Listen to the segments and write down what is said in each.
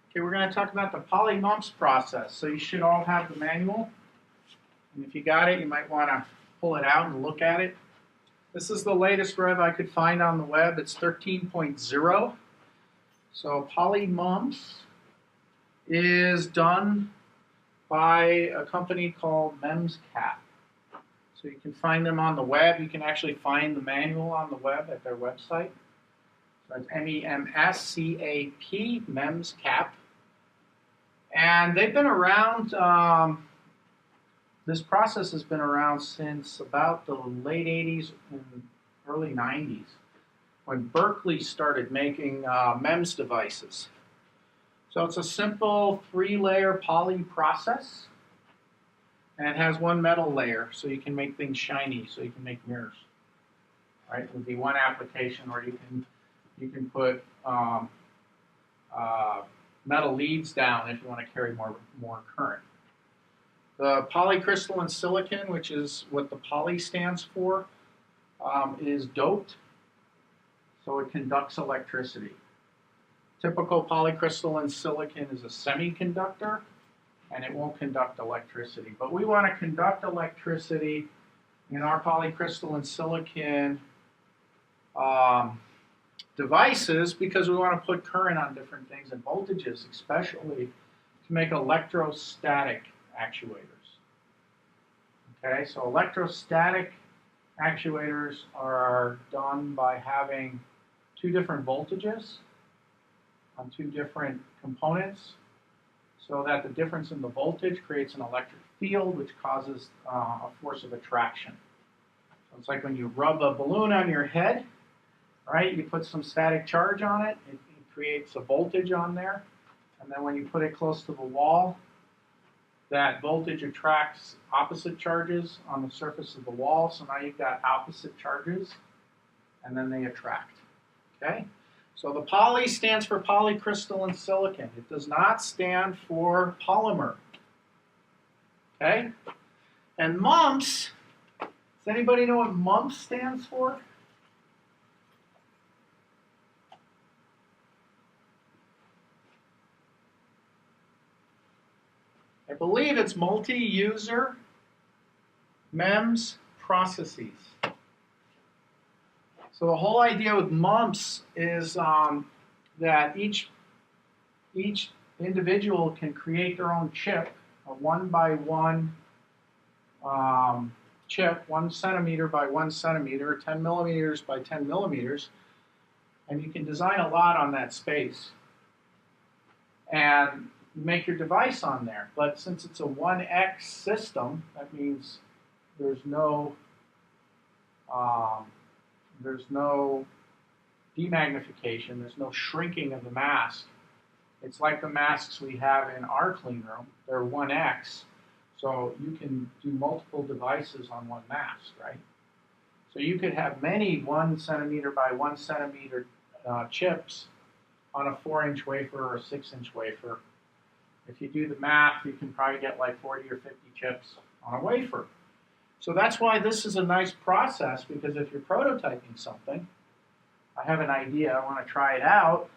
Okay, we're going to talk about the PolyMUMPS process. So you should all have the manual. And if you got it, you might want to pull it out and look at it. This is the latest rev I could find on the web. It's 13.0. So PolyMUMPS is done by a company called MEMSCAP. So you can find them on the web. You can actually find the manual on the web at their website. So it's MEMSCAP, MEMSCAP. And they've been around, this process has been around since about the late 80s and early 90s, when Berkeley started making MEMS devices. So it's a simple 3-layer poly process, and it has one metal layer, so you can make things shiny, so you can make mirrors. Right? It would be one application where you can put metal leads down if you want to carry more current. The polycrystalline silicon, which is what the poly stands for, is doped, so it conducts electricity. Typical polycrystalline silicon is a semiconductor, and it won't conduct electricity. But we want to conduct electricity in our polycrystalline silicon devices because we want to put current on different things and voltages, especially to make electrostatic actuators. Okay, so electrostatic actuators are done by having 2 different voltages on 2 different components, so that the difference in the voltage creates an electric field, which causes a force of attraction. So it's like when you rub a balloon on your head, right? You put some static charge on it, it creates a voltage on there, and then when you put it close to the wall, that voltage attracts opposite charges on the surface of the wall, so now you've got opposite charges, and then they attract. Okay? So the poly stands for polycrystalline silicon. It does not stand for polymer. Okay? And MUMPS, does anybody know what MUMPS stands for? I believe it's multi-user MEMS processes. So the whole idea with MUMPS is that each individual can create their own chip, a 1-by-1 chip, 1 centimeter by 1 centimeter, 10 millimeters by 10 millimeters, and you can design a lot on that space and make your device on there. But since it's a 1x system, that means there's no demagnification, there's no shrinking of the mask. It's like the masks we have in our clean room. They're 1x, so you can do multiple devices on one mask, right? So you could have many 1 centimeter by 1 centimeter chips on a 4-inch wafer or a 6-inch wafer. If you do the math, you can probably get like 40 or 50 chips on a wafer. So that's why this is a nice process, because if you're prototyping something, I have an idea, I want to try it out,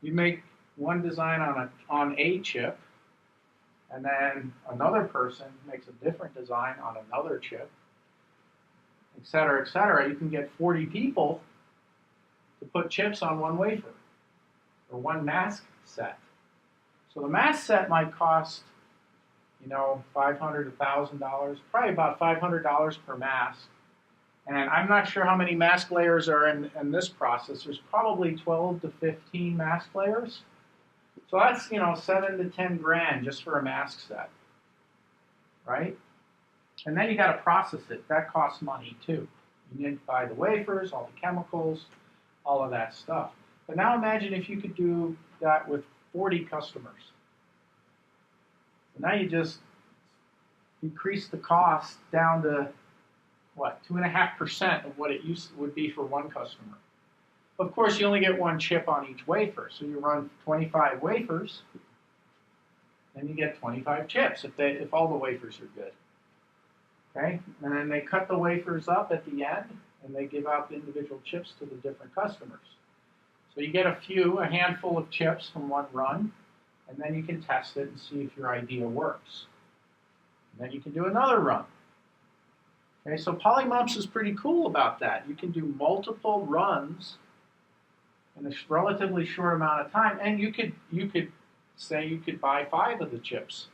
you make one design on a chip, and then another person makes a different design on another chip, et cetera, et cetera. You can get 40 people to put chips on one wafer, or one mask set. So the mask set might cost, $500 to $1,000, probably about $500 per mask. And I'm not sure how many mask layers are in this process. There's probably 12 to 15 mask layers. So that's, 7 to 10 grand just for a mask set, right? And then you got to process it. That costs money too. You need to buy the wafers, all the chemicals, all of that stuff. But now imagine if you could do that with 40 customers. So now you just increase the cost down to, what, 2.5% of what it would be for one customer. Of course, you only get one chip on each wafer, so you run 25 wafers, and you get 25 chips if all the wafers are good. Okay, and then they cut the wafers up at the end, and they give out the individual chips to the different customers. So you get a handful of chips from one run, and then you can test it and see if your idea works. And then you can do another run. Okay, so PolyMUMPS is pretty cool about that. You can do multiple runs in a relatively short amount of time, and you could say you could buy 5 of the chips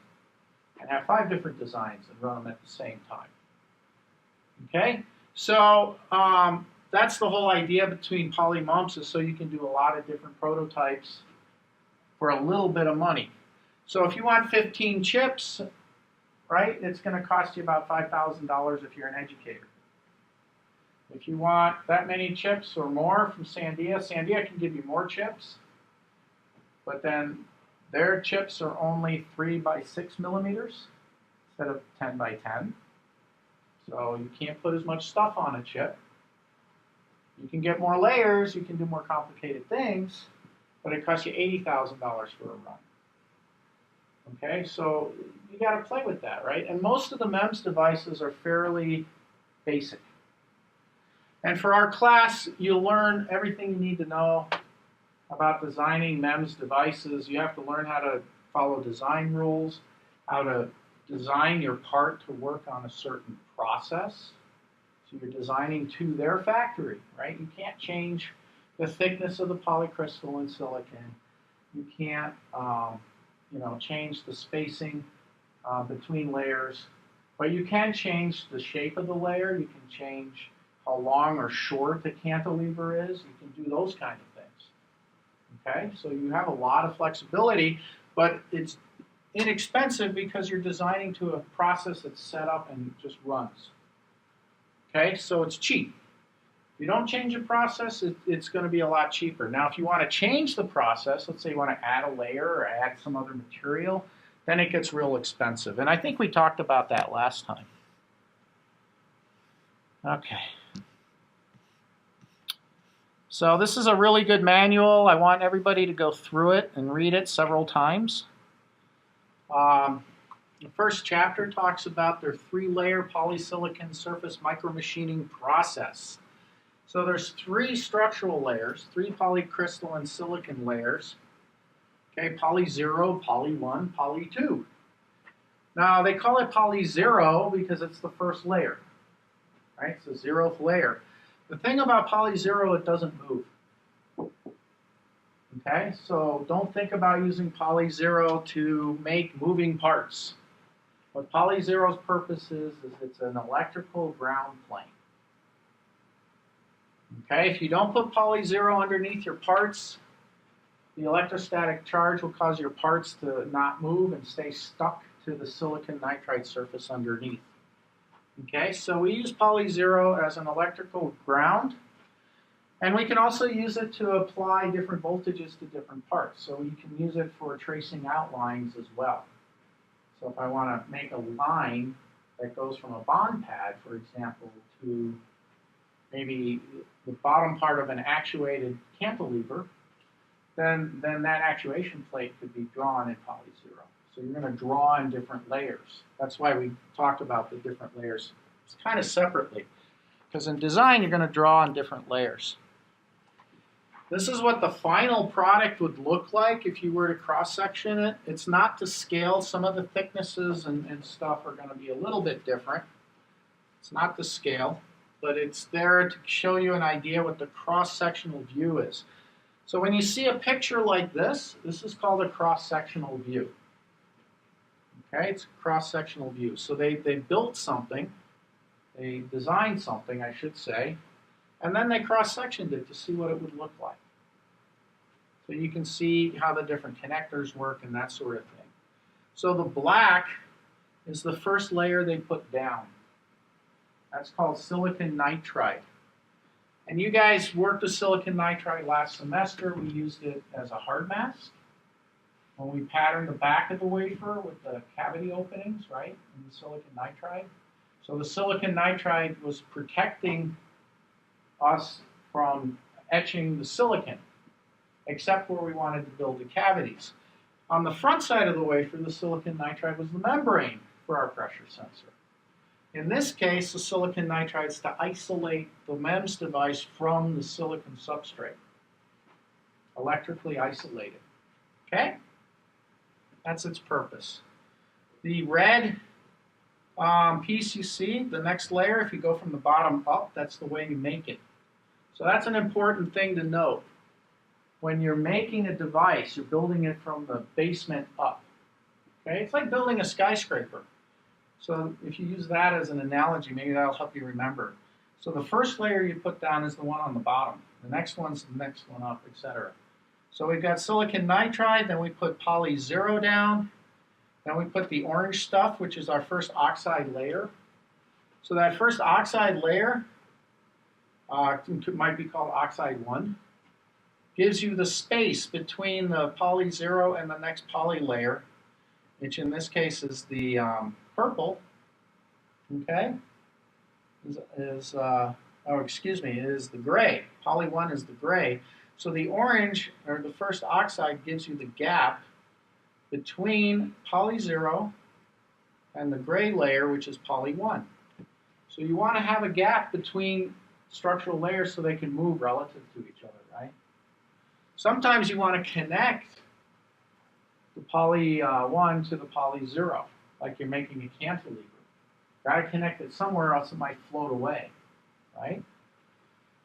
and have 5 different designs and run them at the same time. Okay, so that's the whole idea between PolyMUMPS, is so you can do a lot of different prototypes for a little bit of money. So if you want 15 chips, right, it's going to cost you about $5,000 if you're an educator. If you want that many chips or more from Sandia, Sandia can give you more chips, but then their chips are only 3 by 6 millimeters instead of 10 by 10. So you can't put as much stuff on a chip. You can get more layers, you can do more complicated things, but it costs you $80,000 for a run. Okay, so you got to play with that, right? And most of the MEMS devices are fairly basic. And for our class, you'll learn everything you need to know about designing MEMS devices. You have to learn how to follow design rules, how to design your part to work on a certain process. So you're designing to their factory, right? You can't change the thickness of the polycrystalline silicon. You can't change the spacing between layers, but you can change the shape of the layer. You can change how long or short the cantilever is. You can do those kind of things. Okay, so you have a lot of flexibility, but it's inexpensive because you're designing to a process that's set up and just runs. Okay, so it's cheap. If you don't change the process, it's going to be a lot cheaper. Now, if you want to change the process, let's say you want to add a layer or add some other material, then it gets real expensive. And I think we talked about that last time. Okay. So this is a really good manual. I want everybody to go through it and read it several times. The first chapter talks about their 3-layer polysilicon surface micromachining process. So there's 3 structural layers, 3 polycrystalline silicon layers. Okay, poly 0, poly 1, poly 2. Now they call it poly 0 because it's the first layer, right? It's the 0th layer. The thing about poly 0, it doesn't move. Okay, so don't think about using poly 0 to make moving parts. What poly 0's purpose is it's an electrical ground plane. Okay, if you don't put poly 0 underneath your parts, the electrostatic charge will cause your parts to not move and stay stuck to the silicon nitride surface underneath. Okay, so we use poly 0 as an electrical ground, and we can also use it to apply different voltages to different parts. So you can use it for tracing outlines as well. So if I want to make a line that goes from a bond pad, for example, to maybe the bottom part of an actuated cantilever, then that actuation plate could be drawn in poly 0. So you're going to draw in different layers. That's why we talked about the different layers kind of separately. Because in design, you're going to draw in different layers. This is what the final product would look like if you were to cross-section it. It's not to scale. Some of the thicknesses and stuff are going to be a little bit different. It's not to scale, but it's there to show you an idea what the cross-sectional view is. So when you see a picture like this is called a cross-sectional view. Okay, it's a cross-sectional view. So they built something, they designed something, I should say, and then they cross-sectioned it to see what it would look like. So you can see how the different connectors work and that sort of thing. So the black is the first layer they put down. That's called silicon nitride. And you guys worked with silicon nitride last semester. We used it as a hard mask when we patterned the back of the wafer with the cavity openings, right, in the silicon nitride. So the silicon nitride was protecting us from etching the silicon, except where we wanted to build the cavities. On the front side of the wafer, the silicon nitride was the membrane for our pressure sensor. In this case, the silicon nitride is to isolate the MEMS device from the silicon substrate. electrically isolated. Okay? That's its purpose. The red piece you see, the next layer, if you go from the bottom up, that's the way you make it. So that's an important thing to note. When you're making a device, you're building it from the basement up. Okay? It's like building a skyscraper. So if you use that as an analogy, maybe that'll help you remember. So the first layer you put down is the one on the bottom. The next one's the next one up, etc. So we've got silicon nitride, then we put poly 0 down, then we put the orange stuff, which is our first oxide layer. So that first oxide layer, might be called oxide 1, gives you the space between the poly 0 and the next poly layer, which in this case is the purple, okay, is the gray. Poly 1 is the gray. So the orange, or the first oxide, gives you the gap between poly 0 and the gray layer, which is poly 1. So you want to have a gap between structural layers so they can move relative to each other, right? Sometimes you want to connect the poly 1 to the poly 0, like you're making a cantilever. Got to connect it somewhere else it might float away, right?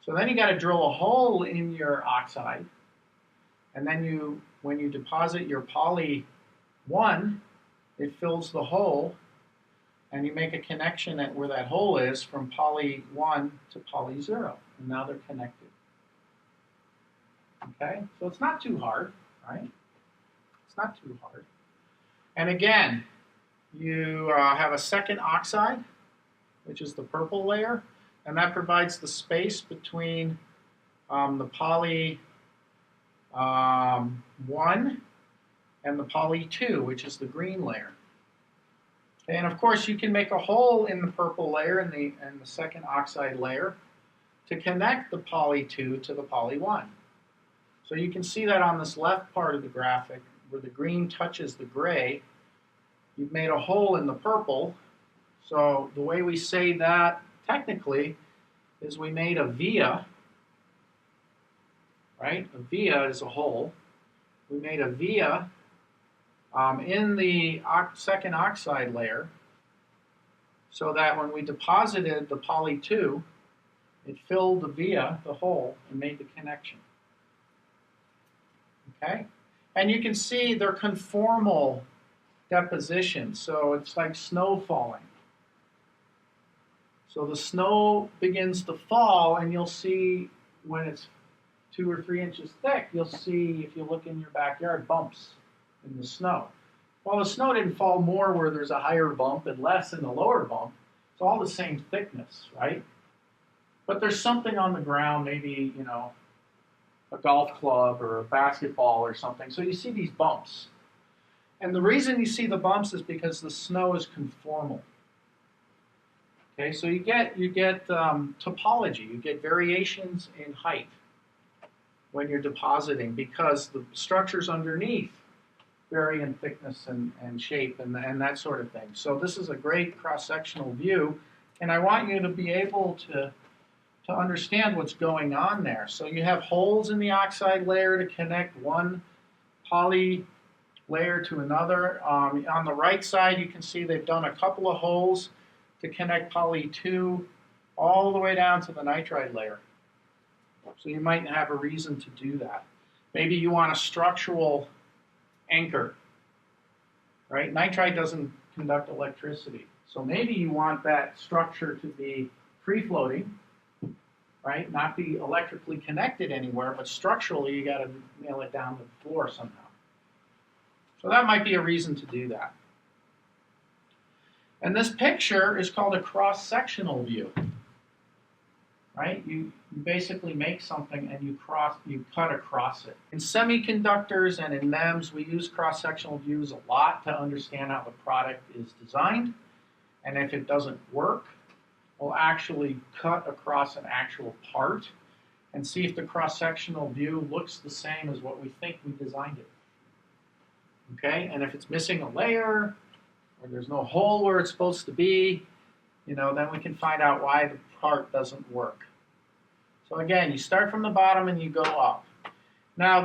So then you got to drill a hole in your oxide, and then when you deposit your poly 1, it fills the hole, and you make a connection at where that hole is from poly 1 to poly 0, and now they're connected. Okay, so it's not too hard, right? It's not too hard. And again, you have a second oxide, which is the purple layer, and that provides the space between the poly 1 and the poly 2, which is the green layer. Okay, and of course, you can make a hole in the purple layer and the second oxide layer to connect the poly 2 to the poly 1. So you can see that on this left part of the graphic, where the green touches the gray, you've made a hole in the purple. So the way we say that technically is we made a via, right? A via is a hole. We made a via in the second oxide layer so that when we deposited the poly 2, it filled the via, the hole, and made the connection. Okay? And you can see they're conformal deposition, so it's like snow falling. So the snow begins to fall, and you'll see when it's 2 or 3 inches thick, you'll see, if you look in your backyard, bumps in the snow. Well, the snow didn't fall more where there's a higher bump and less in the lower bump. It's all the same thickness, right? But there's something on the ground, maybe, you know, a golf club or a basketball or something. So you see these bumps. And the reason you see the bumps is because the snow is conformal. Okay, so you get topology, you get variations in height when you're depositing because the structures underneath vary in thickness and shape and that sort of thing. So this is a great cross-sectional view, and I want you to be able to understand what's going on there. So you have holes in the oxide layer to connect one poly layer to another. On the right side, you can see they've done a couple of holes to connect poly 2 all the way down to the nitride layer. So you might have a reason to do that. Maybe you want a structural anchor, right? Nitride doesn't conduct electricity. So maybe you want that structure to be free-floating, right? Not be electrically connected anywhere, but structurally you got to nail it down to the floor somehow. So that might be a reason to do that. And this picture is called a cross-sectional view, right? You basically make something and you cut across it. In semiconductors and in MEMS, we use cross-sectional views a lot to understand how the product is designed. And if it doesn't work, we'll actually cut across an actual part and see if the cross-sectional view looks the same as what we think we designed it. Okay, and if it's missing a layer, or there's no hole where it's supposed to be, you know, then we can find out why the part doesn't work. So again, you start from the bottom and you go up. Now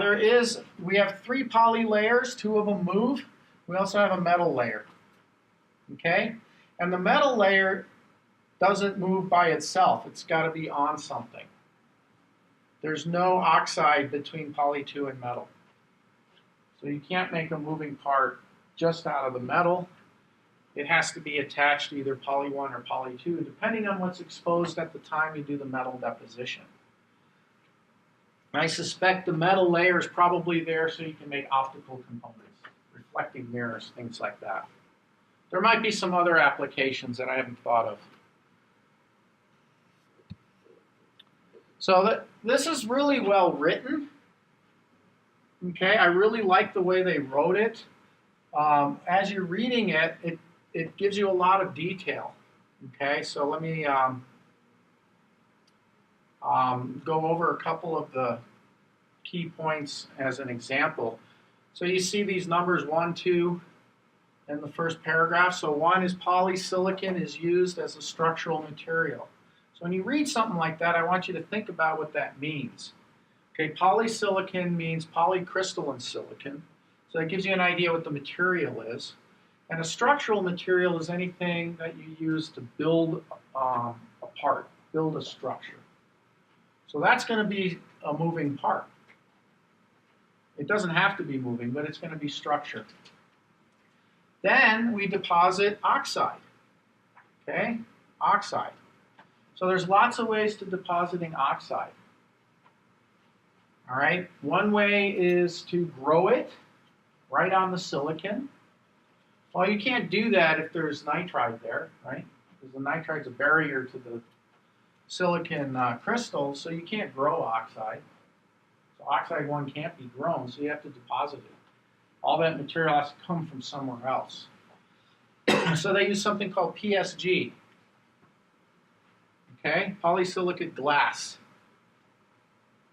we have 3 poly layers, 2 of them move. We also have a metal layer, okay? And the metal layer doesn't move by itself. It's got to be on something. There's no oxide between poly 2 and metal. So you can't make a moving part just out of the metal. It has to be attached to either poly 1 or poly 2, depending on what's exposed at the time you do the metal deposition. I suspect the metal layer is probably there so you can make optical components, reflecting mirrors, things like that. There might be some other applications that I haven't thought of. So this is really well written. Okay, I really like the way they wrote it. As you're reading it, it gives you a lot of detail. Okay, so let me go over a couple of the key points as an example. So you see these numbers 1, 2 in the first paragraph. So 1 is polysilicon is used as a structural material. So when you read something like that, I want you to think about what that means. Okay, polysilicon means polycrystalline silicon. So that gives you an idea what the material is. And a structural material is anything that you use to build a part, build a structure. So that's going to be a moving part. It doesn't have to be moving, but it's going to be structured. Then we deposit oxide. Okay, oxide. So there's lots of ways to depositing oxide. All right, one way is to grow it right on the silicon. Well, you can't do that if there's nitride there, right? Because the nitride's a barrier to the silicon crystals, so you can't grow oxide. So oxide 1 can't be grown, so you have to deposit it. All that material has to come from somewhere else. So they use something called PSG. Okay, polysilicate glass.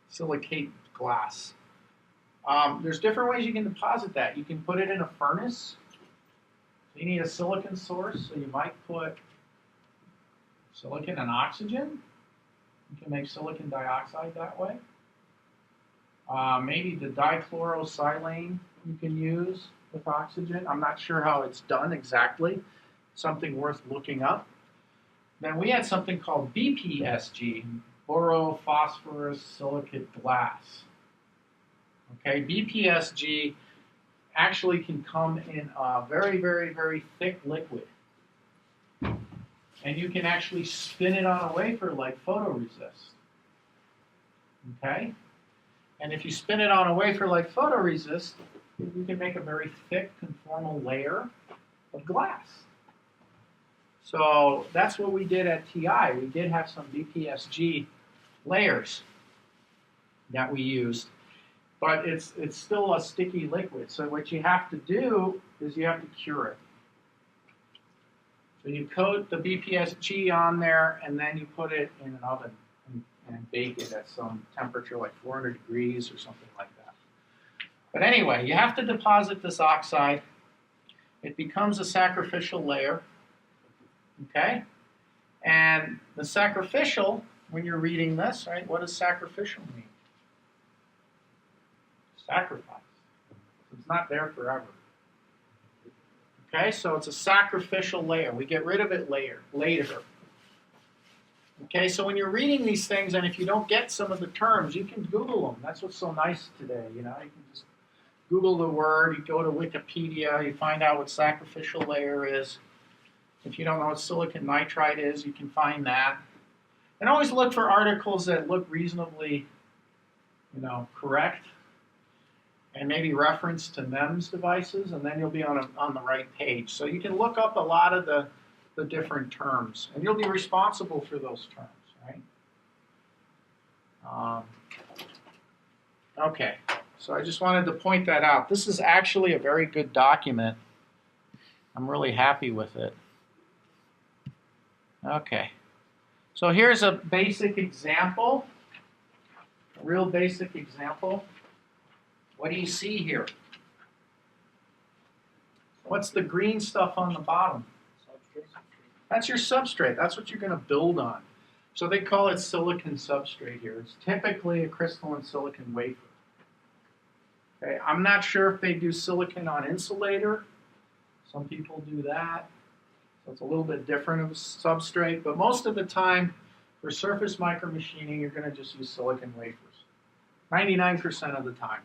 Silicate glass. There's different ways you can deposit that. You can put it in a furnace. So you need a silicon source, so you might put silicon and oxygen. You can make silicon dioxide that way. Maybe the dichlorosilane you can use with oxygen. I'm not sure how it's done exactly. Something worth looking up. Then we had something called BPSG, borophosphorus-silicate glass. Okay, BPSG actually can come in a very, very, very thick liquid. And you can actually spin it on a wafer like photoresist. Okay? And if you spin it on a wafer like photoresist, you can make a very thick conformal layer of glass. So that's what we did at TI. We did have some BPSG layers that we used. But it's still a sticky liquid. So what you have to do is you have to cure it. So you coat the BPSG on there, and then you put it in an oven and bake it at some temperature like 400 degrees or something like that. But anyway, you have to deposit this oxide. It becomes a sacrificial layer. Okay? And the sacrificial, when you're reading this, right, what does sacrificial mean? Sacrifice. It's not there forever. Okay, so it's a sacrificial layer. We get rid of it later. Okay, so when you're reading these things, and if you don't get some of the terms, you can Google them. That's what's so nice today. You know, you can just Google the word. You go to Wikipedia. You find out what sacrificial layer is. If you don't know what silicon nitride is, you can find that. And always look for articles that look reasonably, correct. And maybe reference to MEMS devices, and then you'll be on the right page. So you can look up a lot of the different terms, and you'll be responsible for those terms, right? Okay, so I just wanted to point that out. This is actually a very good document. I'm really happy with it. Okay, so here's a basic example, a real basic example. What do you see here? What's the green stuff on the bottom? That's your substrate. That's what you're going to build on. So they call it silicon substrate here. It's typically a crystalline silicon wafer. Okay, I'm not sure if they do silicon on insulator. Some people do that. So it's a little bit different of a substrate, but most of the time for surface micromachining, you're going to just use silicon wafers. 99% of the time.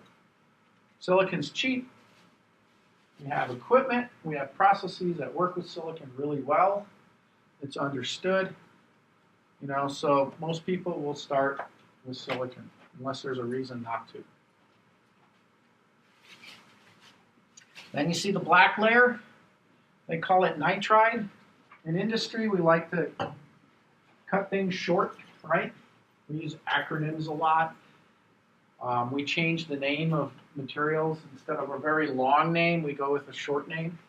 Silicon's cheap. We have equipment. We have processes that work with silicon really well. It's understood. You know, so most people will start with silicon unless there's a reason not to. Then you see the black layer. They call it nitride. In industry, we like to cut things short, right? We use acronyms a lot. We change the name of materials. Instead of a very long name, we go with a short name.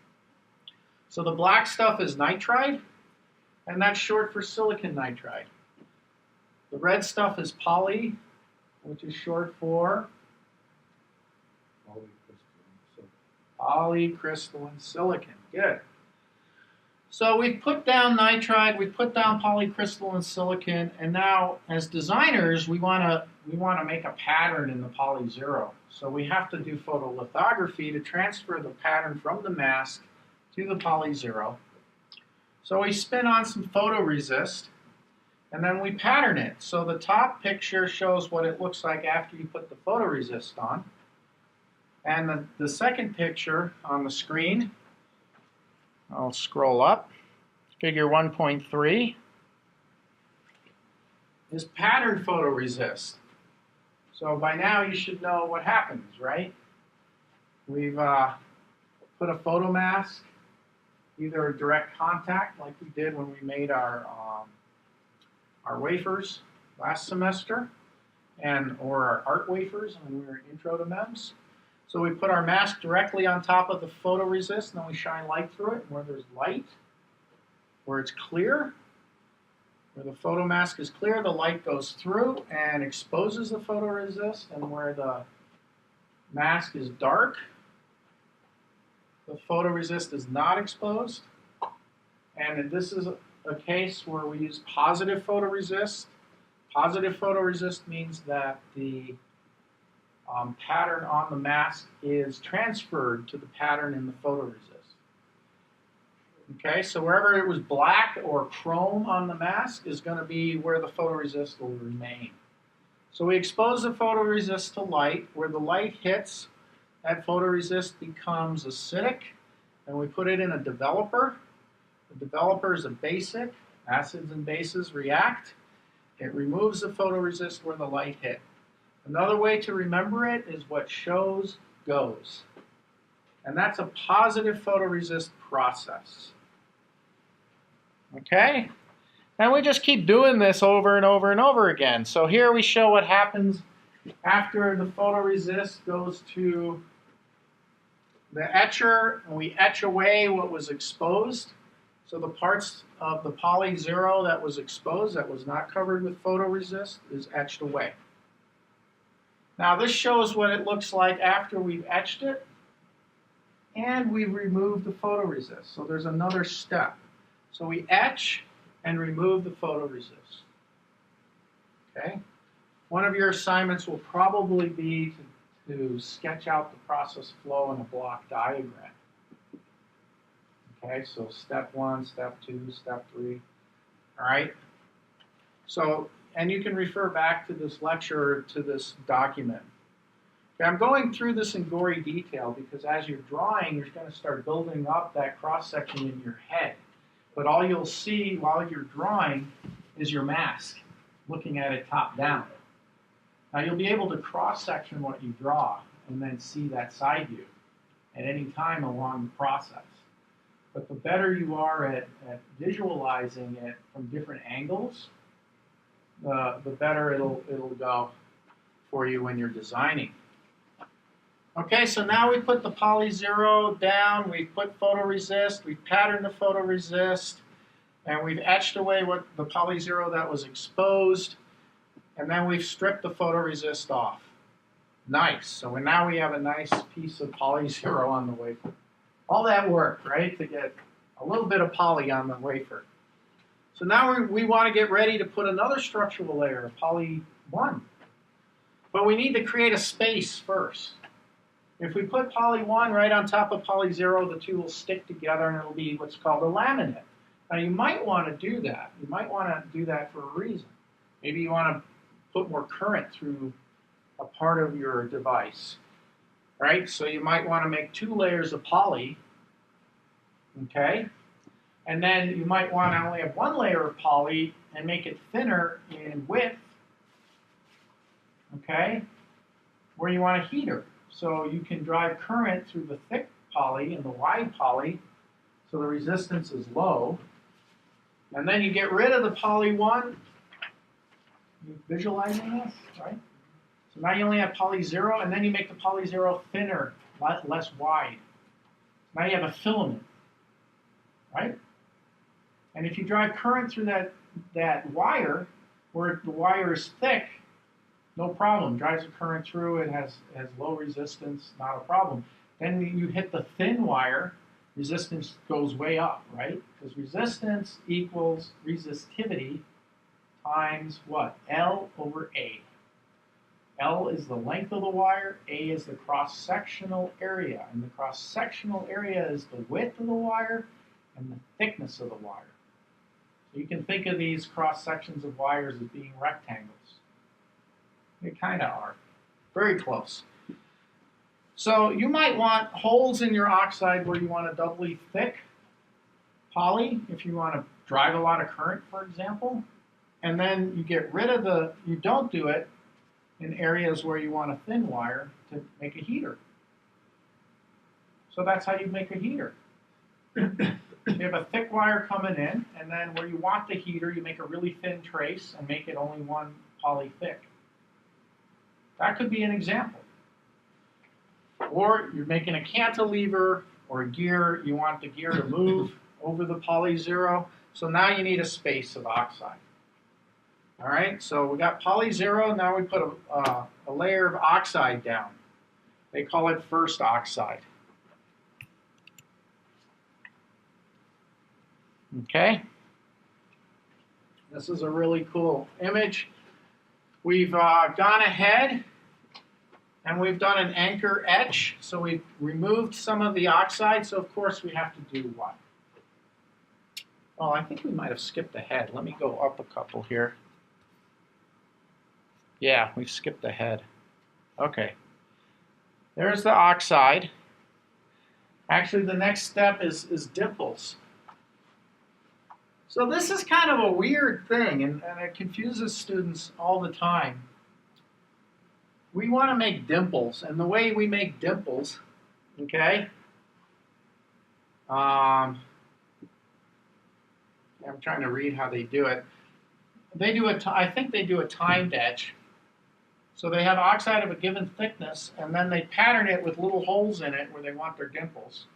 So the black stuff is nitride, and that's short for silicon nitride. The red stuff is poly, which is short for polycrystalline silicon. Good. So we've put down nitride, we've put down polycrystalline silicon, and now as designers, we want to make a pattern in the poly zero. So we have to do photolithography to transfer the pattern from the mask to the poly zero. So we spin on some photoresist, and then we pattern it. So the top picture shows what it looks like after you put the photoresist on. And the second picture on the screen, I'll scroll up, figure 1.3, is patterned photoresist. So by now you should know what happens, right? We've put a photomask, either a direct contact like we did when we made our wafers last semester, or our art wafers when we were in Intro to MEMS. So we put our mask directly on top of the photoresist, and then we shine light through it. And where there's light, where it's clear, where the photomask is clear, the light goes through and exposes the photoresist. And where the mask is dark, the photoresist is not exposed. And this is a case where we use positive photoresist. Positive photoresist means that the pattern on the mask is transferred to the pattern in the photoresist. Okay, so wherever it was black or chrome on the mask is going to be where the photoresist will remain. So we expose the photoresist to light. Where the light hits, that photoresist becomes acidic, and we put it in a developer. The developer is a basic. Acids and bases react. It removes the photoresist where the light hit. Another way to remember it is what shows goes. And that's a positive photoresist process. Okay? And we just keep doing this over and over and over again. So here we show what happens after the photoresist goes to the etcher, and we etch away what was exposed. So the parts of the poly zero that was exposed, that was not covered with photoresist, is etched away. Now this shows what it looks like after we've etched it and we've removed the photoresist. So there's another step. So we etch and remove the photoresist. Okay? One of your assignments will probably be to sketch out the process flow in a block diagram. Okay, so step 1, step 2, step 3. All right? So, and you can refer back to this lecture or to this document. Okay, I'm going through this in gory detail because as you're drawing, you're going to start building up that cross-section in your head. But all you'll see while you're drawing is your mask, looking at it top down. Now you'll be able to cross-section what you draw and then see that side view at any time along the process. But the better you are at visualizing it from different angles, the better it'll go for you when you're designing. Okay, so now we put the poly zero down, we've put photoresist, we've patterned the photoresist, and we've etched away what the poly zero that was exposed, and then we've stripped the photoresist off. Nice. So now we have a nice piece of poly zero on the wafer. All that work, right, to get a little bit of poly on the wafer. So now we want to get ready to put another structural layer, poly 1. But we need to create a space first. If we put poly 1 right on top of poly 0, the two will stick together and it'll be what's called a laminate. Now you might want to do that. You might want to do that for a reason. Maybe you want to put more current through a part of your device, right? So you might want to make 2 layers of poly, okay? And then you might want to only have 1 layer of poly and make it thinner in width, okay? Where you want a heater. So you can drive current through the thick poly and the wide poly, so the resistance is low. And then you get rid of the poly 1. You visualizing this, right? So now you only have poly 0, and then you make the poly 0 thinner, less wide. Now you have a filament, right? And if you drive current through that wire, where the wire is thick, no problem. Drives the current through, it has low resistance, not a problem. Then you hit the thin wire, resistance goes way up, right? Because resistance equals resistivity times what? L over A. L is the length of the wire, A is the cross-sectional area. And the cross-sectional area is the width of the wire and the thickness of the wire. So you can think of these cross-sections of wires as being rectangles. They kind of are. Very close. So you might want holes in your oxide where you want a doubly thick poly, if you want to drive a lot of current, for example. And then you get rid of you don't do it in areas where you want a thin wire to make a heater. So that's how you make a heater. You have a thick wire coming in, and then where you want the heater, you make a really thin trace and make it only 1 poly thick. That could be an example. Or you're making a cantilever or a gear, you want the gear to move over the poly 0, so now you need a space of oxide. All right, so we got poly 0, now we put a layer of oxide down. They call it first oxide. Okay, this is a really cool image. We've gone ahead and we've done an anchor etch. So we've removed some of the oxide. So of course we have to do what? Oh, I think we might have skipped ahead. Let me go up a couple here. Yeah, we've skipped ahead. Okay, there's the oxide. Actually, the next step is dimples. So this is kind of a weird thing, and it confuses students all the time. We want to make dimples, and the way we make dimples, okay, I'm trying to read how they do it. They do I think they do a timed etch. So they have oxide of a given thickness, and then they pattern it with little holes in it where they want their dimples.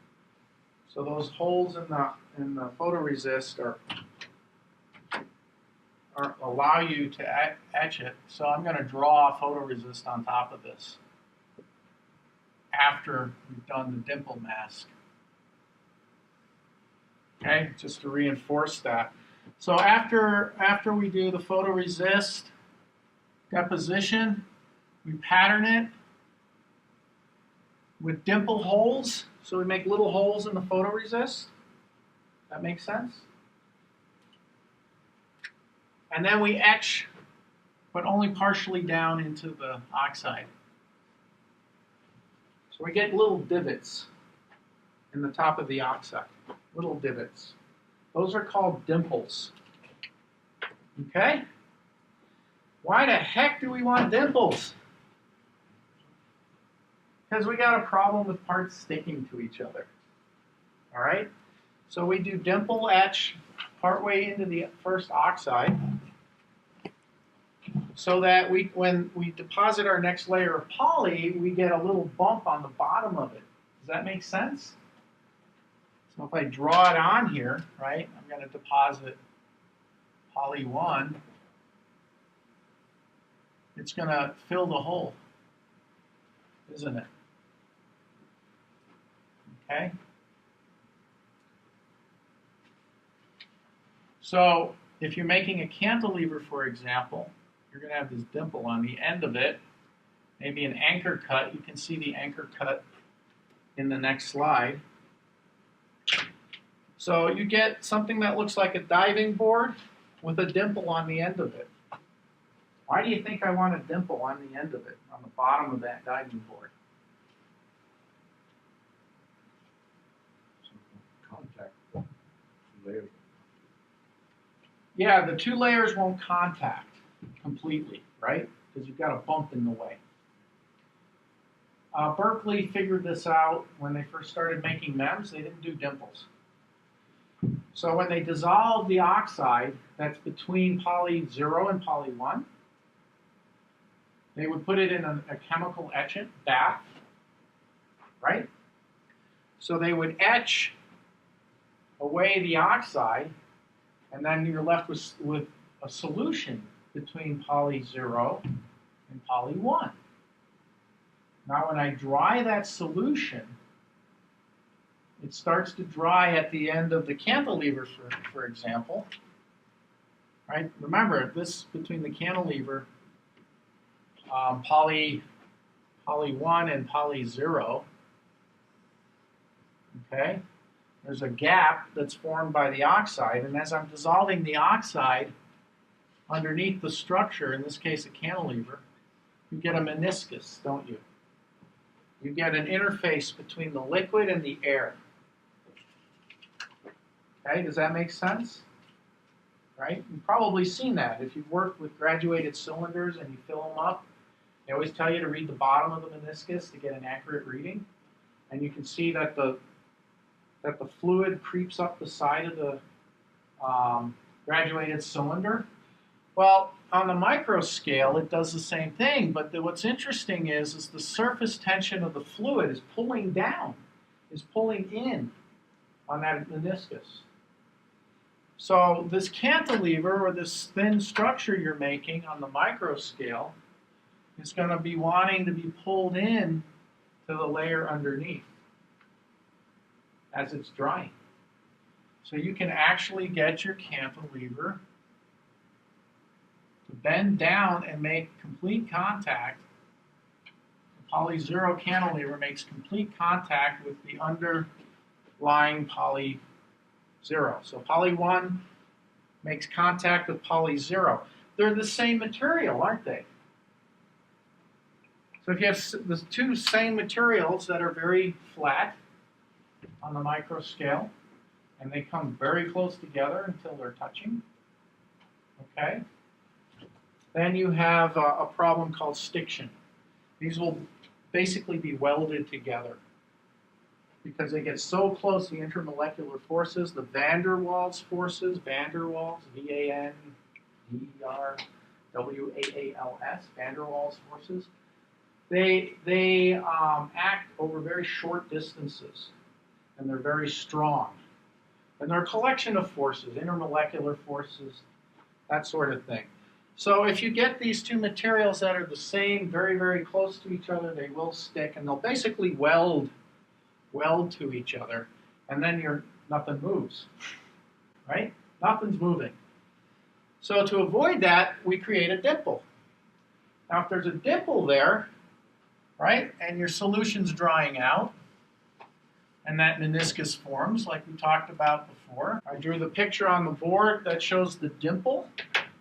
So those holes in the photoresist allow you to etch it. So I'm going to draw a photoresist on top of this after we've done the dimple mask. Okay, just to reinforce that. So after we do the photoresist deposition, we pattern it with dimple holes. So we make little holes in the photoresist. That makes sense? And then we etch, but only partially down into the oxide. So we get little divots in the top of the oxide, little divots. Those are called dimples. Okay? Why the heck do we want dimples? Because we got a problem with parts sticking to each other. All right? So we do dimple etch partway into the first oxide so that when we deposit our next layer of poly, we get a little bump on the bottom of it. Does that make sense? So if I draw it on here, right, I'm going to deposit poly 1. It's going to fill the hole, isn't it? Okay? So if you're making a cantilever, for example, you're going to have this dimple on the end of it, maybe an anchor cut. You can see the anchor cut in the next slide. So you get something that looks like a diving board with a dimple on the end of it. Why do you think I want a dimple on the end of it, on the bottom of that diving board? Contact layers. Yeah, the two layers won't contact completely, right? Because you've got a bump in the way. Berkeley figured this out when they first started making MEMS. They didn't do dimples. So when they dissolved the oxide that's between poly 0 and poly 1, they would put it in a chemical etchant bath, right? So they would etch away the oxide, and then you're left with a solution between poly 0 and poly 1. Now when I dry that solution, it starts to dry at the end of the cantilever, for example. Right? Remember, this between the cantilever, poly 1 and poly 0, okay? There's a gap that's formed by the oxide, and as I'm dissolving the oxide underneath the structure, in this case a cantilever, you get a meniscus, don't you? You get an interface between the liquid and the air. Okay, does that make sense? Right? You've probably seen that. If you've worked with graduated cylinders and you fill them up, they always tell you to read the bottom of the meniscus to get an accurate reading. And you can see that the fluid creeps up the side of the graduated cylinder. Well, on the micro scale, it does the same thing, but what's interesting is the surface tension of the fluid is pulling down, is pulling in on that meniscus. So this cantilever, or this thin structure you're making on the micro scale, is going to be wanting to be pulled in to the layer underneath as it's drying. So you can actually get your cantilever to bend down and make complete contact. The poly 0 cantilever makes complete contact with the underlying poly 0. So poly 1 makes contact with poly 0. They're the same material, aren't they? So if you have the two same materials that are very flat on the micro scale, and they come very close together until they're touching, okay? Then you have a problem called stiction. These will basically be welded together because they get so close, the intermolecular forces, the van der Waals forces, V-A-N-D-E-R-W-A-A-L-S, van der Waals forces, they act over very short distances, and they're very strong. And they're a collection of forces, intermolecular forces, that sort of thing. So if you get these two materials that are the same, very, very close to each other, they will stick, and they'll basically weld to each other, and then nothing moves, right? Nothing's moving. So to avoid that, we create a dimple. Now if there's a dimple there, right, and your solution's drying out, and that meniscus forms like we talked about before. I drew the picture on the board that shows the dimple.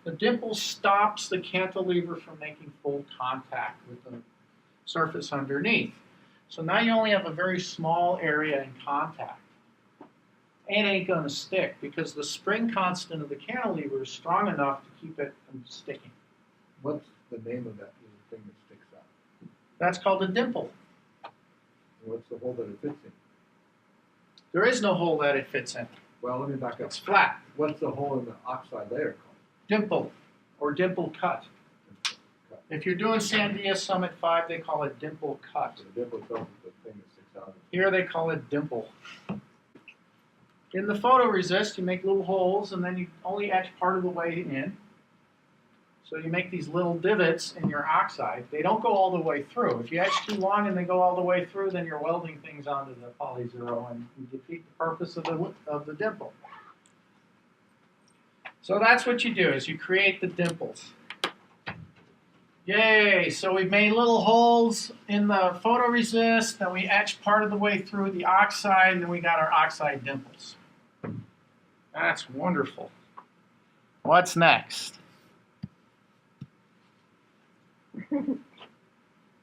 The dimple stops the cantilever from making full contact with the surface underneath. So now you only have a very small area in contact. It ain't going to stick because the spring constant of the cantilever is strong enough to keep it from sticking. What's the name of that little thing that sticks out? That's called a dimple. And what's the hole that it fits in? There is no hole that it fits in. Well, let me back up. It's flat. What's the hole in the oxide layer called? Dimple or dimple cut. If you're doing Sandia Summit 5, they call it dimple cut. So the dimple itself is the thing that sticks out. Here they call it dimple. In the photoresist, you make little holes, and then you only etch part of the way in. So you make these little divots in your oxide. They don't go all the way through. If you etch too long and they go all the way through, then you're welding things onto the poly 0, and you defeat the purpose of the dimple. So that's what you do, is you create the dimples. Yay! So we've made little holes in the photoresist, then we etched part of the way through the oxide, and then we got our oxide dimples. That's wonderful. What's next?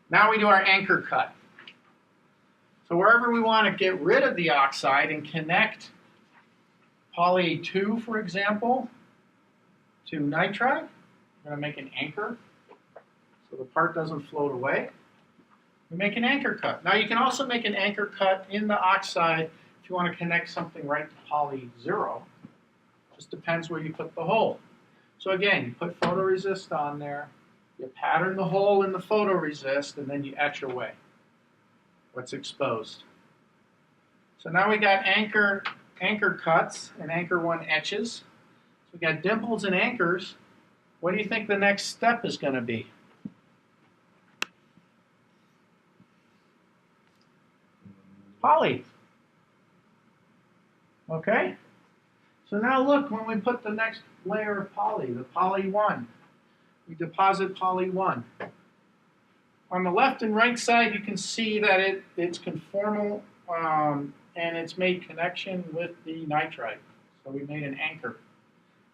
Now we do our anchor cut. So wherever we want to get rid of the oxide and connect poly 2, for example, to nitride, we're going to make an anchor so the part doesn't float away. We make an anchor cut. Now you can also make an anchor cut in the oxide if you want to connect something right to poly 0. Just depends where you put the hole. So again, you put photoresist on there, you pattern the hole in the photoresist, and then you etch away what's exposed. So now we got anchor cuts and anchor 1 etches. So we got dimples and anchors. What do you think the next step is going to be? Poly. Okay? So now look, when we put the next layer of poly, the poly 1, we deposit poly 1. On the left and right side, you can see that it's conformal and it's made connection with the nitride. So we made an anchor.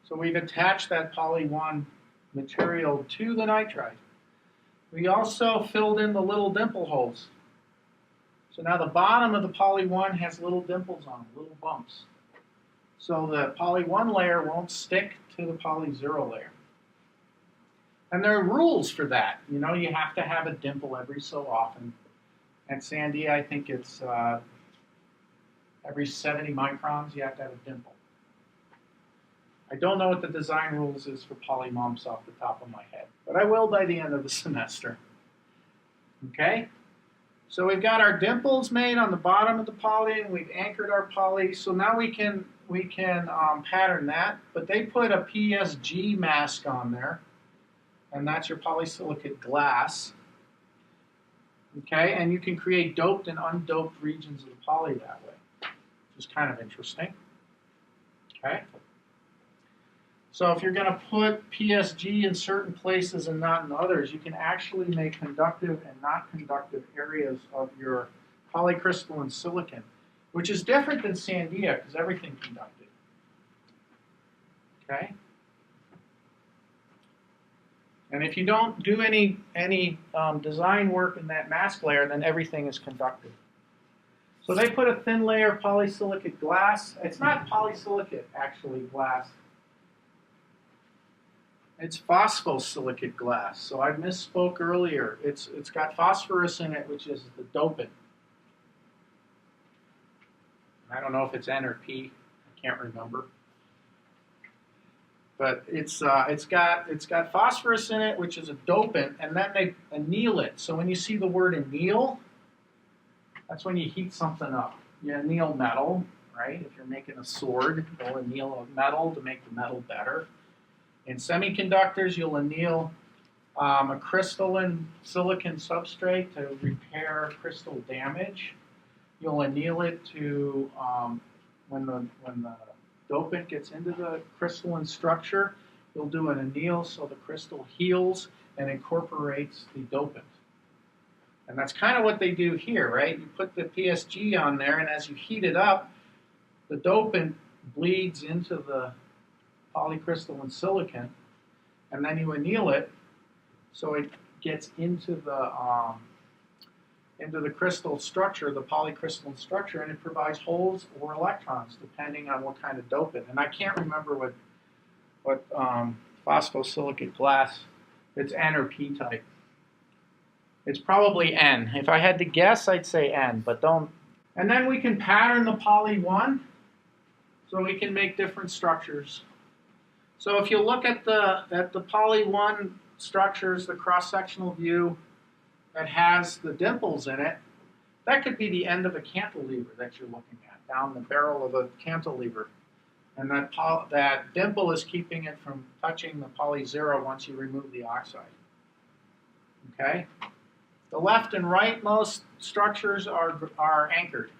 So we've attached that poly 1 material to the nitride. We also filled in the little dimple holes. So now the bottom of the poly 1 has little dimples on it, little bumps. So the poly 1 layer won't stick to the poly 0 layer. And there are rules for that. You know, you have to have a dimple every so often. At Sandia, I think it's every 70 microns you have to have a dimple. I don't know what the design rules is for PolyMUMPS off the top of my head, but I will by the end of the semester. Okay? So we've got our dimples made on the bottom of the poly, and we've anchored our poly. So now we can pattern that, but they put a PSG mask on there, and that's your polysilicate glass. Okay, and you can create doped and undoped regions of the poly that way, which is kind of interesting. Okay. So if you're going to put PSG in certain places and not in others, you can actually make conductive and not conductive areas of your polycrystalline silicon, which is different than Sandia because everything conducted. Okay? And if you don't do any design work in that mask layer, then everything is conductive. So they put a thin layer of polysilicate glass. It's not polysilicate, actually, glass. It's phosphosilicate glass. So I misspoke earlier. It's got phosphorus in it, which is the dopant. I don't know if it's N or P. I can't remember. But it's got phosphorus in it, which is a dopant, and then they anneal it. So when you see the word anneal, that's when you heat something up. You anneal metal, right? If you're making a sword, you'll anneal a metal to make the metal better. In semiconductors, you'll anneal a crystalline silicon substrate to repair crystal damage. You'll anneal it to when the dopant gets into the crystalline structure, you'll do an anneal so the crystal heals and incorporates the dopant. And that's kind of what they do here, right? You put the PSG on there, and as you heat it up, the dopant bleeds into the polycrystalline silicon, and then you anneal it so it gets into the crystal structure, the polycrystalline structure, and it provides holes or electrons depending on what kind of dopant. And I can't remember what phosphosilicate glass, it's N or P type. It's probably N. If I had to guess, I'd say N, but don't. And then we can pattern the poly 1 so we can make different structures. So if you look at the poly 1 structures, the cross-sectional view that has the dimples in it, that could be the end of a cantilever that you're looking at, down the barrel of a cantilever. And that dimple is keeping it from touching the poly 0 once you remove the oxide. Okay? The left and rightmost structures are anchored.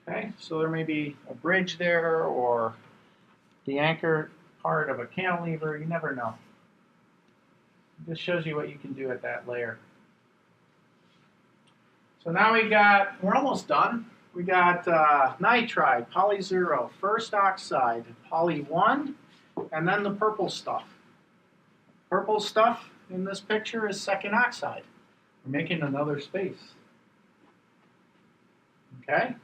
Okay? So there may be a bridge there or the anchor part of a cantilever, you never know. This shows you what you can do at that layer. So now we're almost done. We got nitride, poly 0, first oxide, poly 1, and then the purple stuff. Purple stuff in this picture is second oxide. We're making another space. Okay?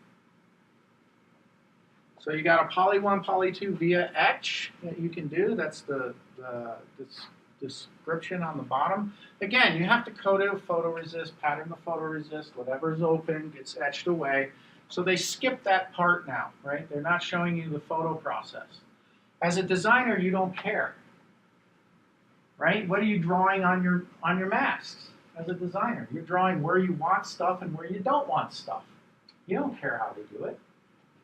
So you got a poly 1, poly 2 via etch that you can do. That's the description on the bottom. Again, you have to coat it with photoresist, pattern the photoresist, whatever's open gets etched away. So they skip that part now, right? They're not showing you the photo process. As a designer, you don't care, right? What are you drawing on your masks as a designer? You're drawing where you want stuff and where you don't want stuff. You don't care how they do it,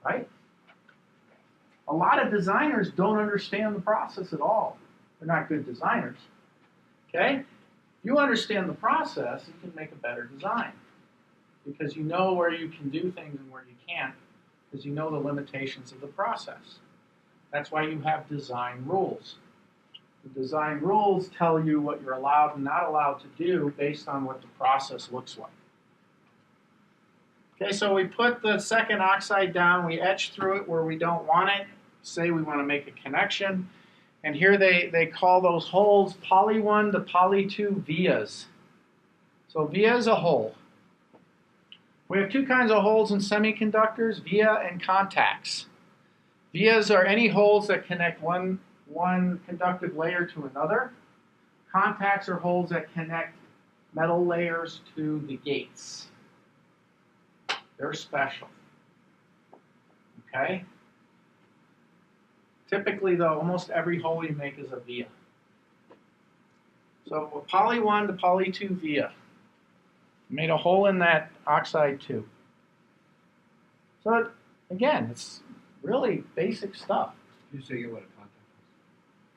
right? A lot of designers don't understand the process at all. They're not good designers, okay? If you understand the process, you can make a better design because you know where you can do things and where you can't because you know the limitations of the process. That's why you have design rules. The design rules tell you what you're allowed and not allowed to do based on what the process looks like. Okay, so we put the second oxide down, we etch through it where we don't want it, say we want to make a connection, and here they call those holes poly 1 to poly 2 vias. So via is a hole. We have two kinds of holes in semiconductors, via and contacts. Vias are any holes that connect one conductive layer to another. Contacts are holes that connect metal layers to the gates. They're special. Okay? Typically, though, almost every hole you make is a via. So poly 1 to poly 2 via. Made a hole in that oxide too. So again, it's really basic stuff. Did you say what a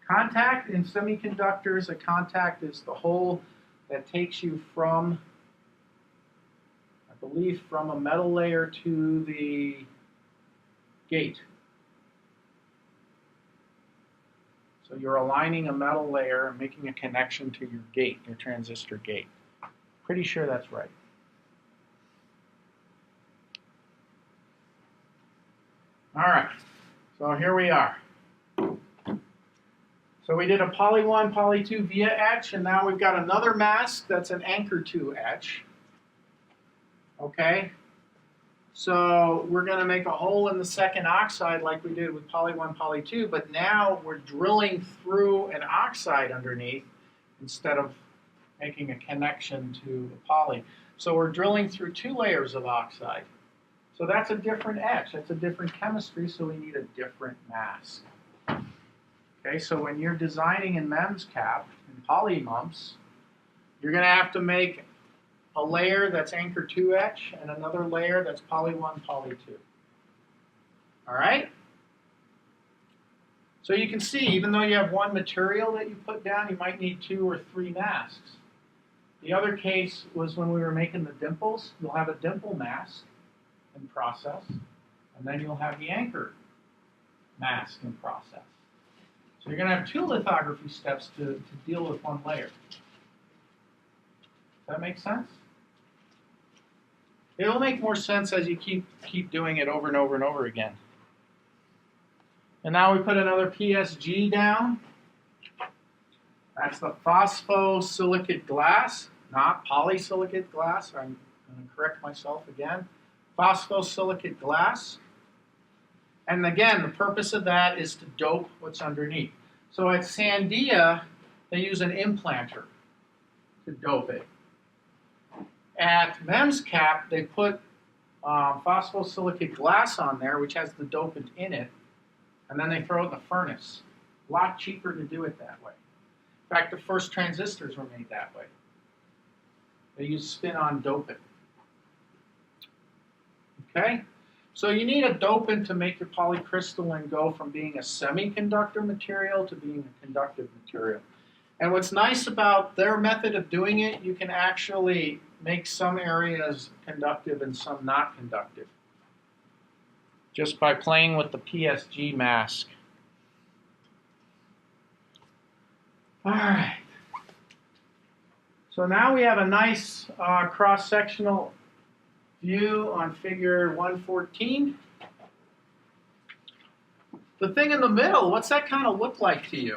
Contact contact was? in semiconductors, a contact is the hole that takes you from, I believe, from a metal layer to the gate. So you're aligning a metal layer and making a connection to your gate, your transistor gate. Pretty sure that's right. All right, so here we are. So we did a poly 1, poly 2 via etch, and now we've got another mask that's an anchor 2 etch. Okay, so we're going to make a hole in the second oxide like we did with poly 1, poly 2, but now we're drilling through an oxide underneath instead of making a connection to the poly. So we're drilling through two layers of oxide. So that's a different etch. That's a different chemistry, so we need a different mask. Okay, so when you're designing in MEMSCAP, in PolyMUMPS, you're going to have to make a layer that's anchor 2 etch and another layer that's poly 1, poly 2. All right? So you can see, even though you have one material that you put down, you might need 2 or 3 masks. The other case was when we were making the dimples. You'll have a dimple mask in process, and then you'll have the anchor mask in process. So you're going to have 2 lithography steps to deal with one layer. Does that make sense? It'll make more sense as you keep doing it over and over and over again. And now we put another PSG down. That's the phosphosilicate glass, not polysilicate glass. I'm going to correct myself again. Phosphosilicate glass. And again, the purpose of that is to dope what's underneath. So at Sandia, they use an implanter to dope it. At MEMSCAP, they put phosphosilicate glass on there, which has the dopant in it, and then they throw it in the furnace. A lot cheaper to do it that way. In fact, the first transistors were made that way. They use spin-on dopant. Okay? So you need a dopant to make your polycrystalline go from being a semiconductor material to being a conductive material. And what's nice about their method of doing it, you can actually make some areas conductive and some not conductive, just by playing with the PSG mask. All right. So now we have a nice cross-sectional view on figure 114. The thing in the middle, what's that kind of look like to you?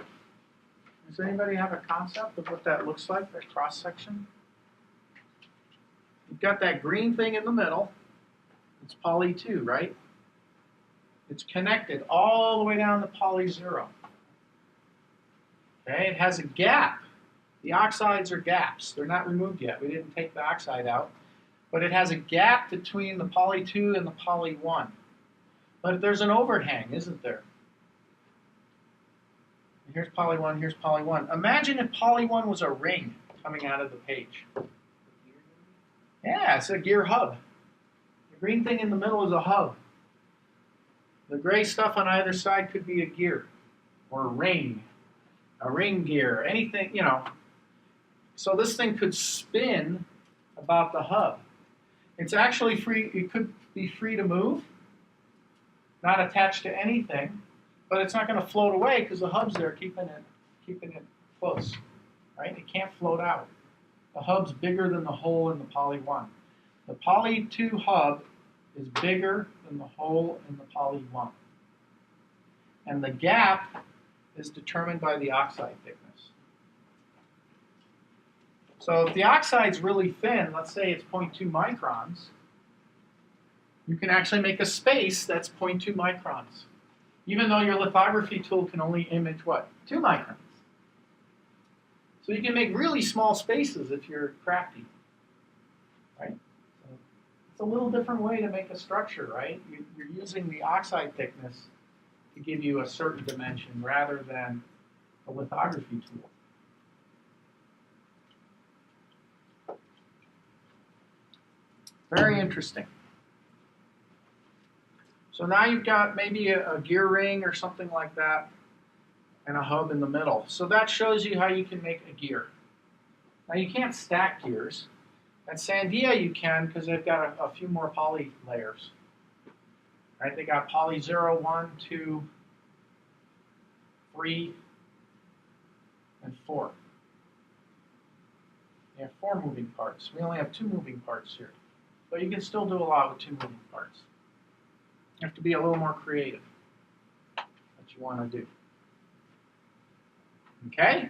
Does anybody have a concept of what that looks like, that cross-section? You've got that green thing in the middle. It's poly 2, right? It's connected all the way down to poly 0. Okay, it has a gap. The oxides are gaps. They're not removed yet. We didn't take the oxide out. But it has a gap between the poly 2 and the poly 1. But there's an overhang, isn't there? Here's poly 1, here's poly 1. Imagine if poly 1 was a ring coming out of the page. Yeah, it's a gear hub. The green thing in the middle is a hub. The gray stuff on either side could be a gear or a ring gear, anything, you know. So this thing could spin about the hub. It's actually free, it could be free to move, not attached to anything, but it's not going to float away because the hub's there keeping it close, right? It can't float out. The hub's bigger than the hole in the poly 1. The poly 2 hub is bigger than the hole in the poly 1. And the gap is determined by the oxide thickness. So if the oxide's really thin, let's say it's 0.2 microns, you can actually make a space that's 0.2 microns, even though your lithography tool can only image what? 2 microns. So you can make really small spaces if you're crafty, right? So it's a little different way to make a structure, right? You're using the oxide thickness to give you a certain dimension rather than a lithography tool. Very interesting. So now you've got maybe a gear ring or something like that and a hub in the middle. So that shows you how you can make a gear. Now you can't stack gears. At Sandia you can because they've got a few more poly layers. Right? They got poly 0, 1, 2, 3, and 4. They have 4 moving parts. We only have 2 moving parts here. But you can still do a lot with 2 moving parts. You have to be a little more creative. What you want to do. Okay?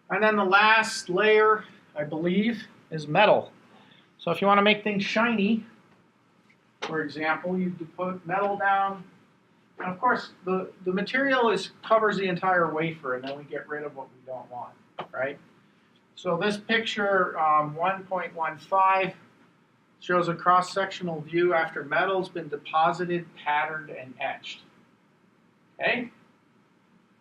And then the last layer, I believe, is metal. So if you want to make things shiny, for example, you put metal down. And of course, the material covers the entire wafer, and then we get rid of what we don't want, right? So this picture, 1.15, shows a cross-sectional view after metal's been deposited, patterned, and etched. Okay?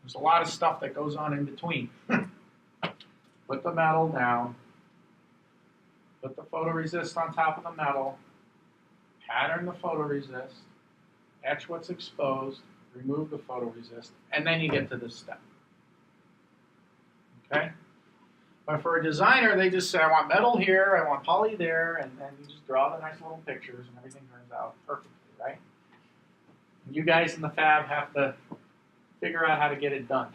There's a lot of stuff that goes on in between. Put the metal down, put the photoresist on top of the metal, pattern the photoresist, etch what's exposed, remove the photoresist, and then you get to this step. Okay? But for a designer, they just say, I want metal here, I want poly there, and then you just draw the nice little pictures, and everything turns out perfectly, right? And you guys in the fab have to figure out how to get it done.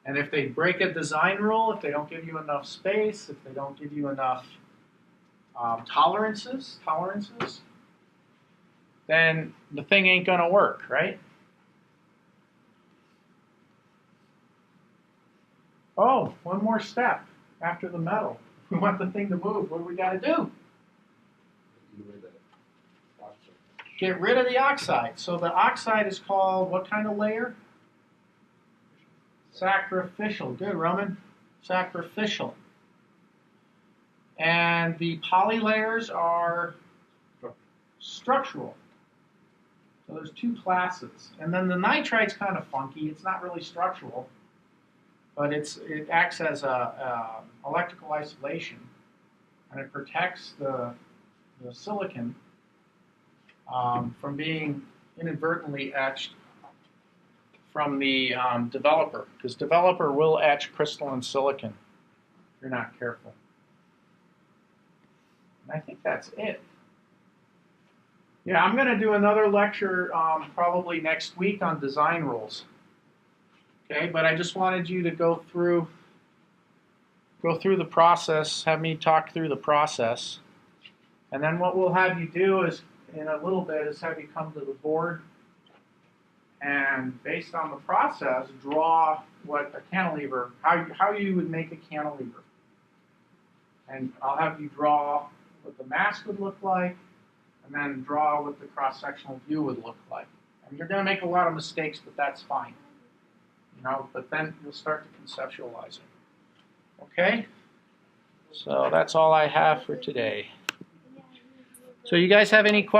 And if they break a design rule, if they don't give you enough space, if they don't give you enough tolerances, then the thing ain't going to work, right? Oh, one more step after the metal. If we want the thing to move, what do we got to do? Get rid of the oxide. So the oxide is called what kind of layer? Sacrificial. Good, Roman. Sacrificial. And the poly layers are structural. So there's 2 classes. And then the nitrite's kind of funky. It's not really structural, but it acts as a electrical isolation, and it protects the silicon from being inadvertently etched from the developer, because developer will etch crystalline silicon if you're not careful. And I think that's it. Yeah, I'm going to do another lecture probably next week on design rules. Okay, but I just wanted you to go through go through the process, have me talk through the process. And then what we'll have you do is, in a little bit, is have you come to the board and based on the process, draw what a cantilever, how you would make a cantilever. And I'll have you draw what the mask would look like, and then draw what the cross-sectional view would look like. And you're going to make a lot of mistakes, but that's fine. You know, but then you'll start to conceptualize it. Okay? So that's all I have for today. So you guys have any questions?